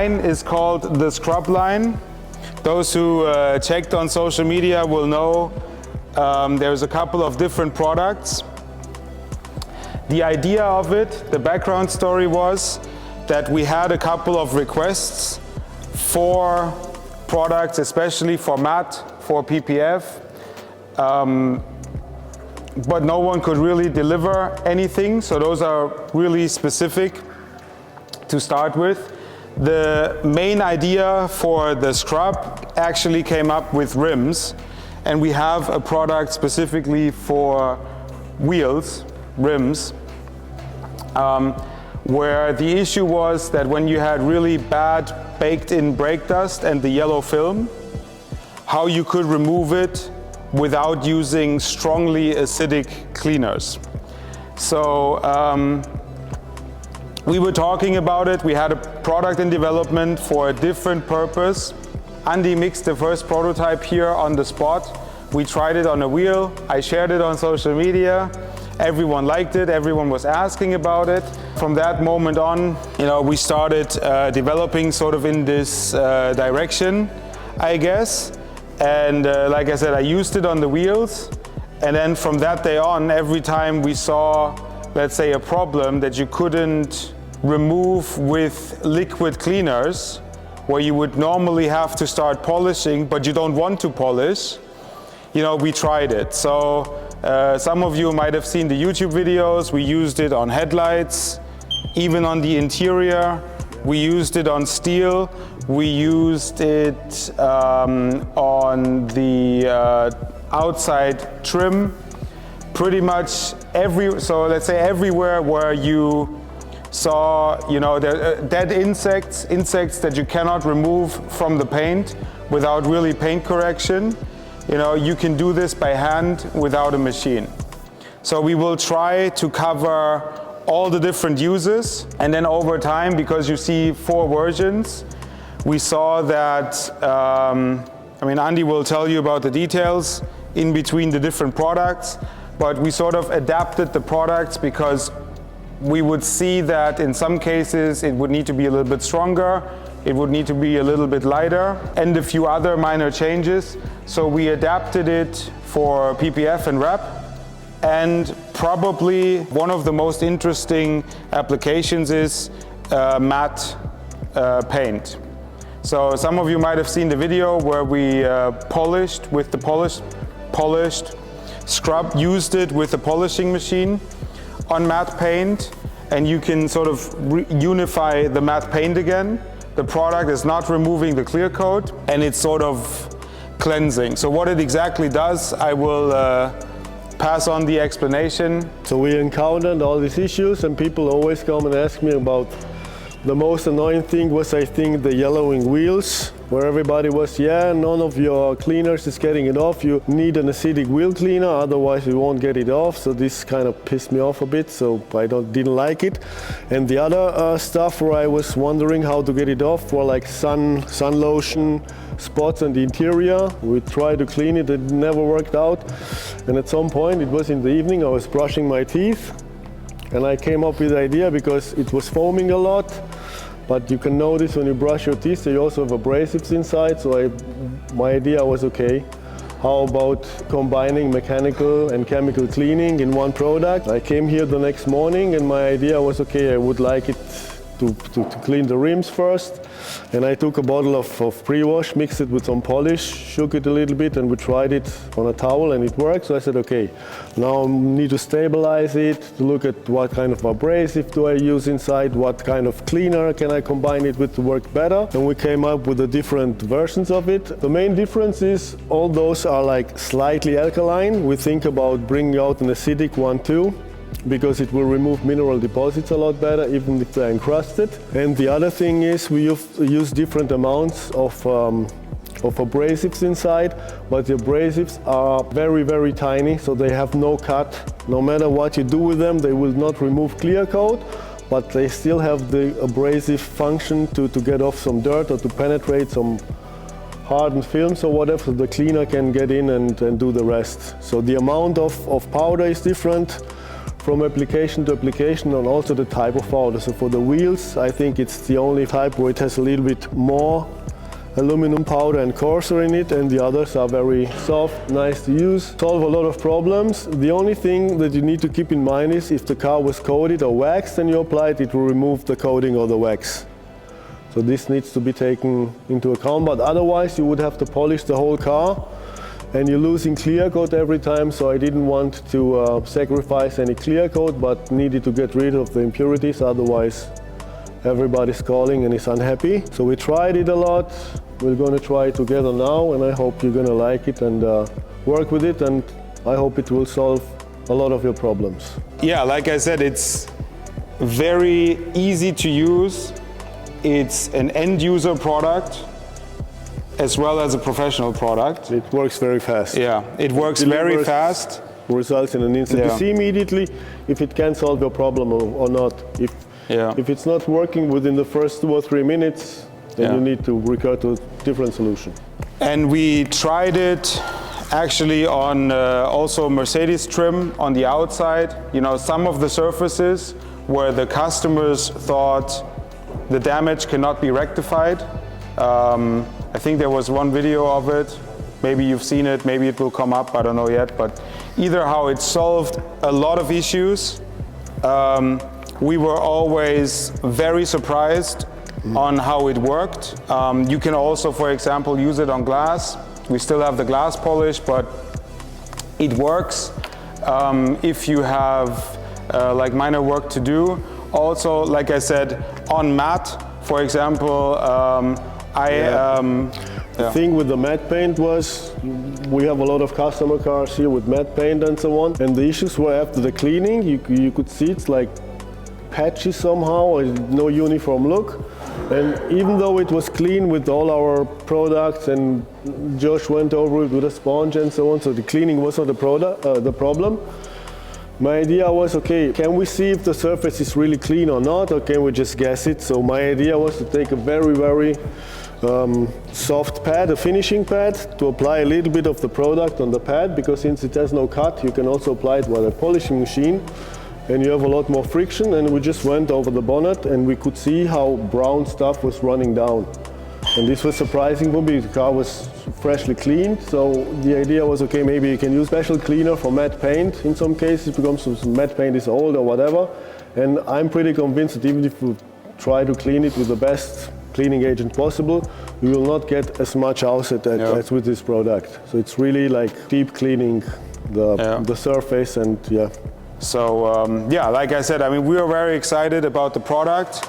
line is called the scrub line. Those who checked on social media will know there's a couple of different products. The idea of it, the background story was that we had a couple of requests for products, especially for matte, for PPF, but no one could really deliver anything, so those are really specific to start with. The main idea for the scrub actually came up with rims, and we have a product specifically for wheels, rims, where the issue was that when you had really bad baked-in brake dust and the yellow film, how you could remove it without using strongly acidic cleaners. So we were talking about it. We had a product in development for a different purpose. Andy mixed the first prototype here on the spot. We tried it on a wheel. I shared it on social media. Everyone liked it. Everyone was asking about it. From that moment on, we started developing sort of in this direction, I guess. And like I said, I used it on the wheels. And then from that day on, every time we saw, let's say, a problem that you couldn't remove with liquid cleaners, where you would normally have to start polishing, but you don't want to polish, we tried it. So some of you might have seen the YouTube videos. We used it on headlights, even on the interior. We used it on steel. We used it on the outside trim. Pretty much so let's say everywhere where you saw, the dead insects that you cannot remove from the paint without really paint correction, you can do this by hand without a machine. So we will try to cover all the different uses, and then over time, because you see 4 versions, we saw that, Andy will tell you about the details in between the different products, but we sort of adapted the products because we would see that in some cases it would need to be a little bit stronger, it would need to be a little bit lighter, and a few other minor changes. So we adapted it for PPF and wrap. And probably one of the most interesting applications is matte paint. So some of you might have seen the video where we polished with the polished scrub, used it with a polishing machine on matte paint, and you can sort of unify the matte paint again. The product is not removing the clear coat, and it's sort of cleansing. So what it exactly does, I will pass on the explanation. So we encountered all these issues, and people always come and ask me about the most annoying thing was, I think, the yellowing wheels, where everybody was, none of your cleaners is getting it off. You need an acidic wheel cleaner, otherwise you won't get it off. So this kind of pissed me off a bit, so I didn't like it. And the other stuff where I was wondering how to get it off were like sun lotion spots on the interior. We tried to clean it, it never worked out. And at some point, it was in the evening, I was brushing my teeth, and I came up with the idea because it was foaming a lot. But you can notice when you brush your teeth, you also have abrasives inside. So my idea was, okay, how about combining mechanical and chemical cleaning in one product? I came here the next morning, and my idea was, okay, I would like it to clean the rims first. And I took a bottle of pre-wash, mixed it with some polish, shook it a little bit, and we tried it on a towel, and it worked. So I said, okay, now I need to stabilize it, to look at what kind of abrasive do I use inside, what kind of cleaner can I combine it with to work better. And we came up with the different versions of it. The main difference is all those are like slightly alkaline. We think about bringing out an acidic one too, because it will remove mineral deposits a lot better, even if they're encrusted. And the other thing is we use different amounts of abrasives inside, but the abrasives are very, very tiny, so they have no cut. No matter what you do with them, they will not remove clear coat, but they still have the abrasive function to get off some dirt or to penetrate some hardened films or whatever, so the cleaner can get in and do the rest. So the amount of powder is different. from application to application and also the type of powder. So for the wheels, I think it's the only type where it has a little bit more aluminum powder and coarser in it, and the others are very soft, nice to use, solve a lot of problems. The only thing that you need to keep in mind is if the car was coated or waxed and you apply it, it will remove the coating or the wax. So this needs to be taken into account, but otherwise you would have to polish the whole car and you're losing clear coat every time, so I didn't want to sacrifice any clear coat, but needed to get rid of the impurities, otherwise everybody's calling and is unhappy. So we tried it a lot. We're going to try it together now, and I hope you're going to like it and work with it, and I hope it will solve a lot of your problems. Yeah, like I said, it's very easy to use. It's an end user product as well as a professional product. It works very fast. Yeah, it works very fast. Results in an instant. Yeah. You see immediately if it can solve your problem or not. If it's not working within the first 2 or 3 minutes, then you need to recur to a different solution. And we tried it actually on also Mercedes trim on the outside. You know, some of the surfaces where the customers thought the damage cannot be rectified. I think there was one video of it. Maybe you've seen it, maybe it will come up, I don't know yet. But either how it solved a lot of issues. We were always very surprised on how it worked. You can also, for example, use it on glass. We still have the glass polish, but it works if you have like minor work to do. Also, like I said, on matte, for example, The thing with the matte paint was, we have a lot of customer cars here with matte paint and so on, and the issues were after the cleaning, you could see it's like patchy somehow, or no uniform look. And even though it was clean with all our products and Josh went over it with a sponge and so on, so the cleaning wasn't the problem. My idea was, okay, can we see if the surface is really clean or not, or can we just guess it? So my idea was to take a very, very soft pad, a finishing pad, to apply a little bit of the product on the pad, because since it has no cut, you can also apply it with a polishing machine, and you have a lot more friction. And we just went over the bonnet and we could see how brown stuff was running down. And this was surprising for me. The car was freshly cleaned, so the idea was, okay, maybe you can use special cleaner for matte paint in some cases, because matte paint is old or whatever. And I'm pretty convinced that even if we try to clean it with the best cleaning agent possible, we will not get as much out of it as with this product. So it's really like deep cleaning the surface, and yeah. So yeah, like I said, I mean, we are very excited about the product.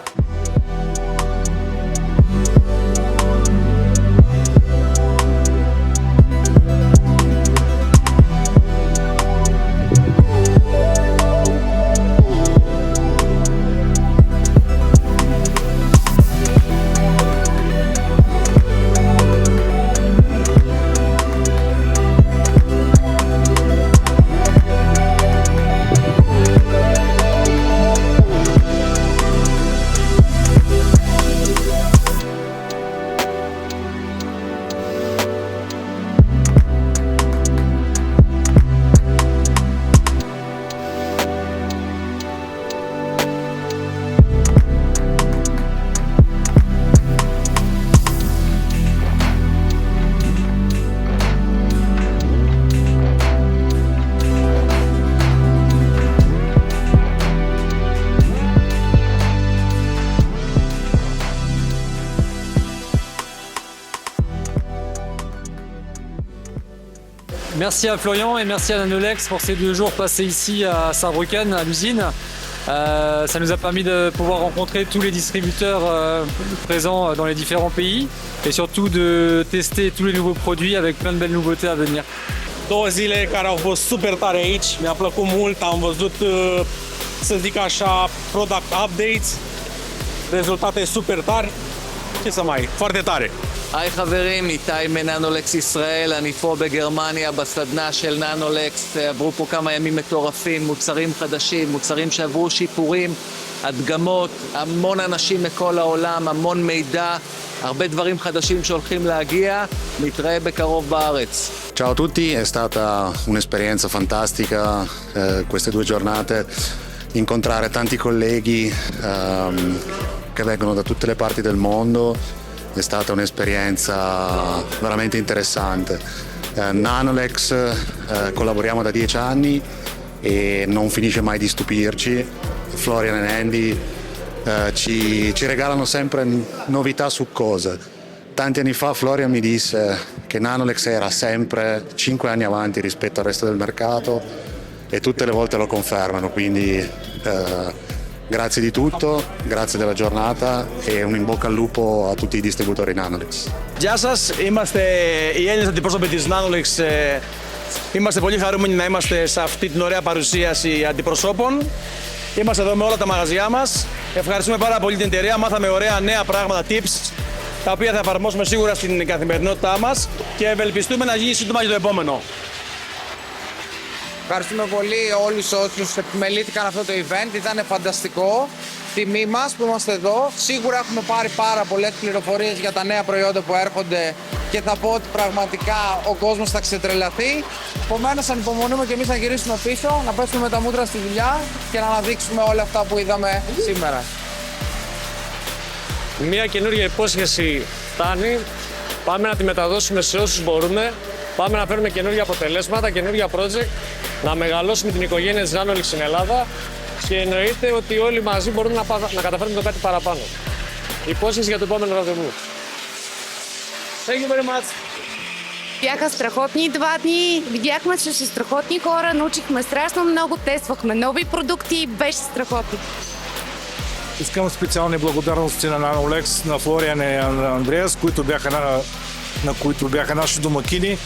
Merci à Florian et merci à Nanolex pour ces 2 jours passés ici à Saarbrücken, à l'usine. Ça nous a permis de pouvoir rencontrer tous les distributeurs présents dans les différents pays et surtout de tester tous les nouveaux produits avec plein de belles nouveautés à venir. 2 zile care au fost super tare aici, mi-a plăcut mult, am văzut, să zic așa, product updates, rezultate super tari, ce să mai, foarte tare. היי חברים, איתי מננולקס ישראל, אני פה בגרמניה בסדנה של ננולקס. עברו פה כמה ימים מטורפים, מוצרים חדשים, מוצרים שעברו שיפורים, הדגמות, המון אנשים מכל העולם, המון מידע, הרבה דברים חדשים שהולכים להגיע. נתראה בקרוב בארץ. Ciao a tutti, è stata un'esperienza fantastica queste 2 giornate, incontrare tanti colleghi che vengono da tutte le parti del mondo, è stata un'esperienza veramente interessante. Nanolex collaboriamo da 10 anni e non finisce mai di stupirci. Florian e Andy ci regalano sempre novità su cose. Tanti anni fa Florian mi disse che Nanolex era sempre 5 anni avanti rispetto al resto del mercato e tutte le volte lo confermano, quindi grazie di tutto, grazie della giornata e un in bocca al lupo a tutti i distributori Nanolex. Γεια σας, είμαστε οι Έλληνες αντιπρόσωποι της Nanolex. Είμαστε πολύ χαρούμενοι να είμαστε σε αυτή την ωραία παρουσίαση αντιπροσώπων. Είμαστε εδώ με όλα τα μαγαζιά μας. Ευχαριστούμε πάρα πολύ την εταιρεία. Μάθαμε ωραία νέα πράγματα, tips, τα οποία θα εφαρμόσουμε σίγουρα στην καθημερινότητά μας και ευελπιστούμε να γίνει σύντομα και το επόμενο. Ευχαριστούμε πολύ όλους όσους επιμελήθηκαν αυτό το event. Ήταν φανταστικό. Τιμή μας που είμαστε εδώ. Σίγουρα έχουμε πάρει πάρα πολλές πληροφορίες για τα νέα προϊόντα που έρχονται και θα πω ότι πραγματικά ο κόσμος θα ξετρελαθεί. Επομένως, ανυπομονούμε και εμείς να γυρίσουμε πίσω, να πέσουμε με τα μούτρα στη δουλειά και να αναδείξουμε όλα αυτά που είδαμε σήμερα. Μια καινούργια υπόσχεση φτάνει. Πάμε να τη μεταδώσουμε σε όσους μπορούμε. Πάμε να φέρουμε καινούργια αποτελέσματα, καινούργια project, να μεγαλώσουμε την οικογένεια της Nanolex στην Ελλάδα και εννοείται ότι όλοι μαζί μπορούμε να καταφέρουμε το κάτι παραπάνω. Υπόσχεση για το επόμενο ραντεβού. Thank you very much. Бяха страхотни 2 дни, видяхме се с страхотни хора, научихме страшно много, тествахме нови продукти, беше страхотно. Искам специални благодарности на Nanolex, на Флориан и Андреас, които бяха наши домакини.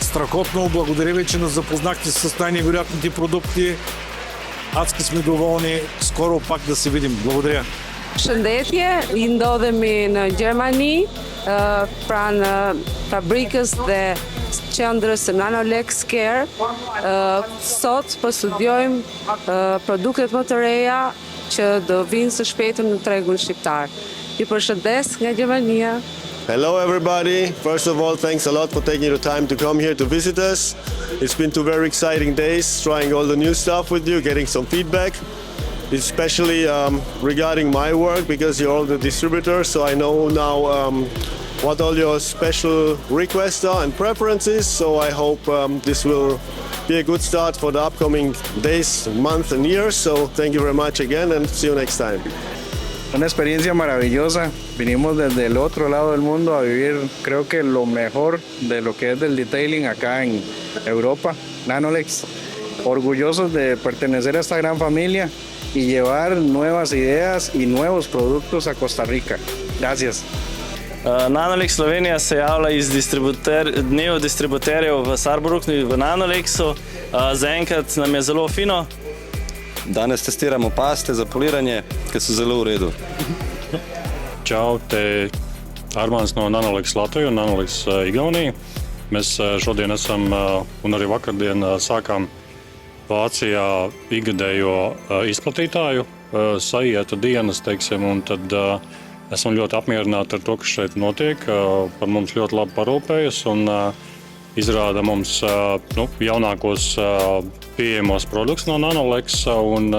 Страхотно, благодаря ви, че нас запознахте с най-невероятните продукти. Адски сме доволни. Скоро пак да се видим. Благодаря. Shëndetje, i ndodhemi në Gjermani, pranë fabrikës dhe qendrës së Nanolex Care. Sot po studiojmë produktet më të reja që do vinë së shpejti në tregun shqiptar. Ju përshëndes nga Gjermania. Hello everybody. First of all, thanks a lot for taking the time to come here to visit us. It's been 2 very exciting days, trying all the new stuff with you, getting some feedback. Especially regarding my work, because you're all the distributors, so I know now what all your special requests are and preferences, so I hope this will be a good start for the upcoming days, months and years, so thank you very much again and see you next time. Una experiencia maravillosa, vinimos desde el otro lado del mundo a vivir creo que lo mejor de lo que es del detailing acá en Europa, Nanolex, orgullosos de pertenecer a esta gran familia y llevar nuevas ideas y nuevos productos a Costa Rica. Gracias. Nanolex Slovenija se javlja iz dnev distributerjev v Saarbrücknu in v Nanolexu. Zaenkrat nam je zelo fino. Danes testiramo paste za poliranje, ki so zelo v redu. Čau, te Armāns no Nanolex Latviju un Nanolex Igauniju. Mēs šodien esam un arī vakardien sākām Vācijā ikgadējo izplatītāju saietu dienas, teiksim, un tad esam ļoti apmierināti ar to, kas šeit notiek. Par mums ļoti labi parūpējas un izrāda mums jaunākos pieejamos produktus no Nanolex, un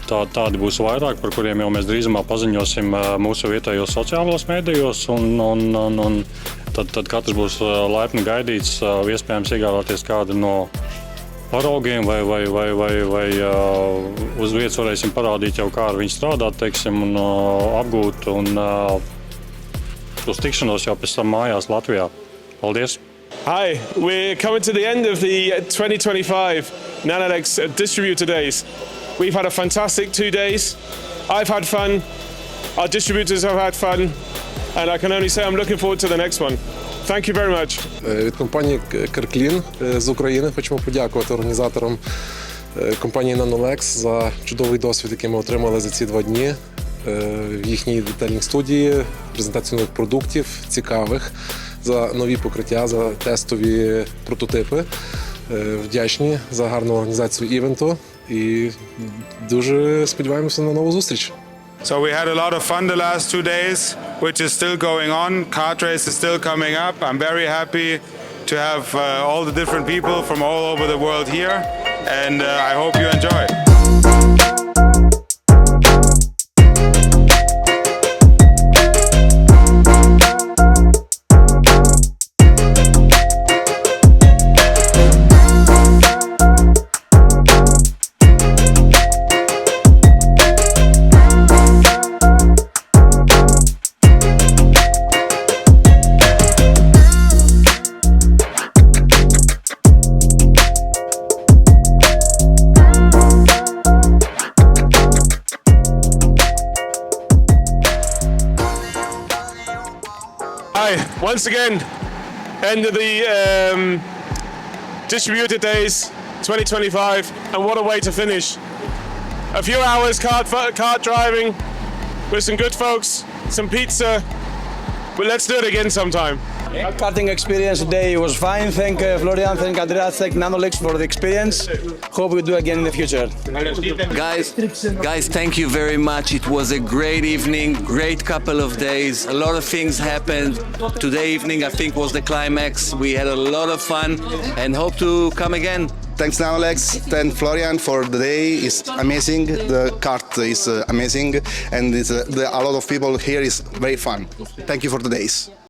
tādi būs vairāk, par kuriem jau mēs drīzumā paziņosim mūsu vietējos sociālos mēdījos, un tad katrs būs laipni gaidīts, iespējams iegādāties kādu no paraugiem vai uz vietas varēsim parādīt jau, kā ar viņu strādāt, teiksim, un apgūt, un uz tikšanos jau pēc tam mājās Latvijā. Paldies! Hi, we're coming to the end of the 2025 Nanolex Distributor Days. We've had a fantastic 2 days. I've had fun, our distributors have had fun, and I can only say I'm looking forward to the next one. Thank you very much. Від компанії Керклін з України хочемо подякувати організаторам компанії Nanolex за чудовий досвід, який ми отримали за ці 2 дні в їхній детальній студії, презентацію нових продуктів, цікавих, за нові покриття, за тестові прототипи. Вдячні за гарну організацію івенту і дуже сподіваємося на нову зустріч. So we had a lot of fun the last 2 days, which is still going on. Kart race is still coming up. I'm very happy to have all the different people from all over the world here, and I hope you enjoy. Hi, once again, end of the Distributor Days 2025, and what a way to finish. A few hours kart driving with some good folks, some pizza, but let's do it again sometime. Karting experience today was fine. Thank Florian, thank Andreas, thank Nanolex for the experience. Hope we do again in the future. Guys, thank you very much. It was a great evening, great couple of days. A lot of things happened. Today evening, I think, was the climax. We had a lot of fun and hope to come again. Thanks Nanolex, thank Florian for the day. It's amazing. The kart is amazing, and a lot of people here is very fun. Thank you for the days.